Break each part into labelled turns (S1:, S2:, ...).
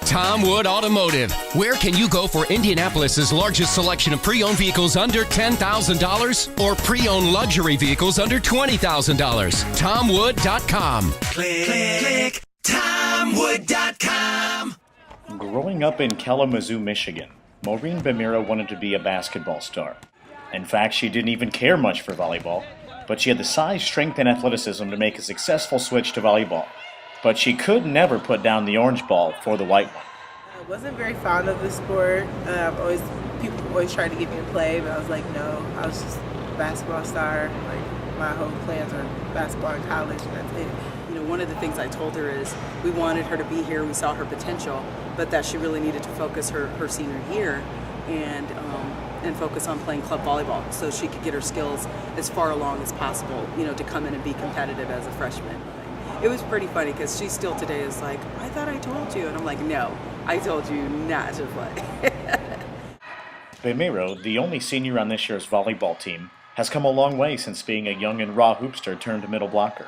S1: Tom Wood Automotive. Where can you go for Indianapolis's largest selection of pre-owned vehicles under $10,000 or pre-owned luxury vehicles under $20,000? TomWood.com.
S2: Click TomWood.com.
S3: Growing up in Kalamazoo, Michigan, Maureen Bamiro wanted to be a basketball star. In fact, she didn't even care much for volleyball, but she had the size, strength, and athleticism to make a successful switch to volleyball. But she could never put down the orange ball for the white one.
S4: I wasn't very fond of the sport. People always tried to get me to play, but I was like, no. I was just a basketball star. Like, my whole plans were basketball in college, and that's it.
S5: You know, one of the things I told her is we wanted her to be here, we saw her potential, but that she really needed to focus her senior year and focus on playing club volleyball so she could get her skills as far along as possible, you know, to come in and be competitive as a freshman. It was pretty funny because she still today is like, I thought I told you. And I'm like, no, I told you not to play.
S3: Bamiro, the only senior on this year's volleyball team, has come a long way since being a young and raw hoopster turned middle blocker.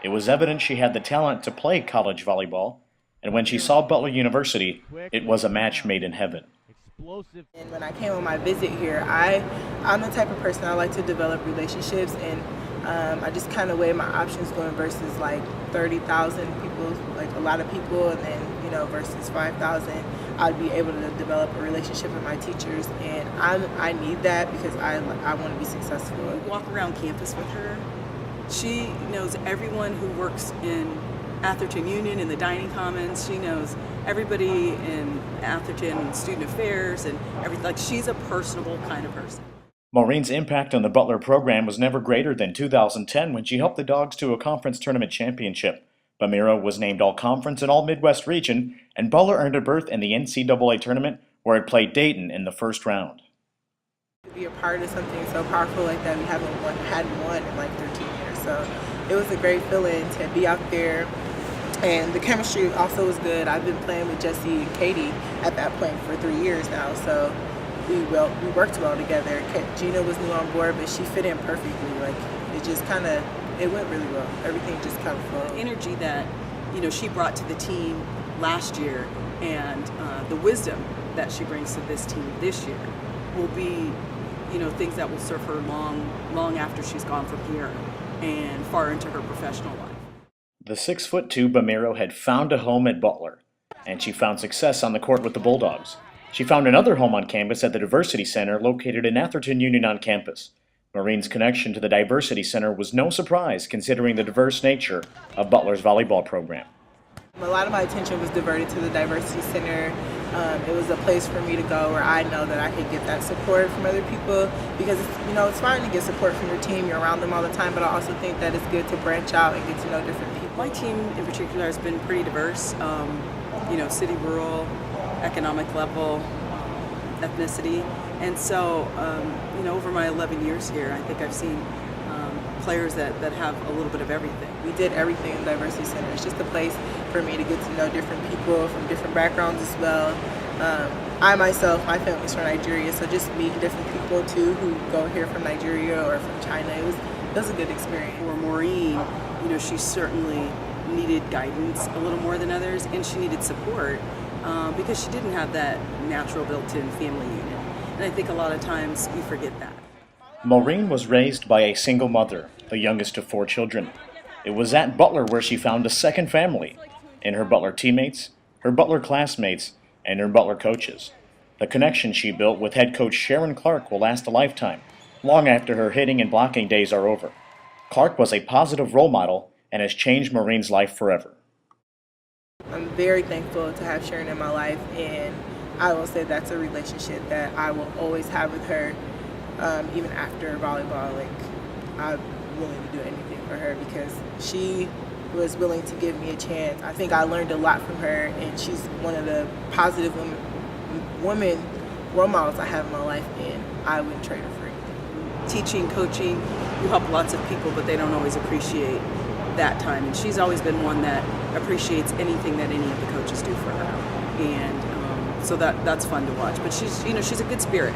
S3: It was evident she had the talent to play college volleyball, and when she saw Butler University, it was a match made in heaven.
S4: And when I came on my visit here, I'm the type of person I like to develop relationships, and I just kind of weigh my options going versus like 30,000 people, like a lot of people, and then, you know, versus 5,000. I'd be able to develop a relationship with my teachers, and I need that because I want to be successful.
S5: Walk around campus with her. She knows everyone who works in Atherton Union in the dining commons. She knows everybody in Atherton student affairs and everything. Like, she's a personable kind of person.
S3: Maureen's impact on the Butler program was never greater than 2010 when she helped the Dogs to a conference tournament championship. Bamiro was named All-Conference and All-Midwest region, and Butler earned a berth in the NCAA tournament where it played Dayton in the first round.
S4: To be a part of something so powerful like that, we hadn't won in like 13 years, so it was a great feeling to be out there. And the chemistry also was good. I've been playing with Jesse and Katie at that point for 3 years now, so we worked well together. Gina was new on board, but she fit in perfectly. Like, it went really well. Everything just kind of flowed.
S5: The energy that, you know, she brought to the team last year and the wisdom that she brings to this team this year will be, you know, things that will serve her long after she's gone from here and far into her professional life.
S3: The 6'2" Bamiro had found a home at Butler, and she found success on the court with the Bulldogs. She found another home on campus at the Diversity Center located in Atherton Union on campus. Maureen's connection to the Diversity Center was no surprise considering the diverse nature of Butler's volleyball program.
S4: A lot of my attention was diverted to the Diversity Center. It was a place for me to go where I know that I could get that support from other people because, you know, it's fine to get support from your team. You're around them all the time, but I also think that it's good to branch out and get to know different people.
S5: My team in particular has been pretty diverse, you know, city, rural, economic level, ethnicity. And so, you know, over my 11 years here, I think I've seen players that have a little bit of everything.
S4: We did everything in the Diversity Center. It's just a place for me to get to know different people from different backgrounds as well. I myself, my family's from Nigeria, so just meeting different people too who go here from Nigeria or from China, it was a good experience.
S5: For Maureen, you know, she certainly needed guidance a little more than others, and she needed support because she didn't have that natural built-in family unit. And I think a lot of times we forget that.
S3: Maureen was raised by a single mother, the youngest of 4 children. It was at Butler where she found a second family, in her Butler teammates, her Butler classmates, and her Butler coaches. The connection she built with head coach Sharon Clark will last a lifetime, long after her hitting and blocking days are over. Clark was a positive role model and has changed Maureen's life forever.
S4: I'm very thankful to have Sharon in my life, and I will say that's a relationship that I will always have with her, even after volleyball. Like, I'm willing to do anything for her because she was willing to give me a chance. I think I learned a lot from her, and she's one of the positive women role models I have in my life, and I wouldn't trade her for anything.
S5: Teaching, coaching, you help lots of people, but they don't always appreciate that time. And she's always been one that appreciates anything that any of the coaches do for her. And so that's fun to watch. But she's, you know, she's a good spirit.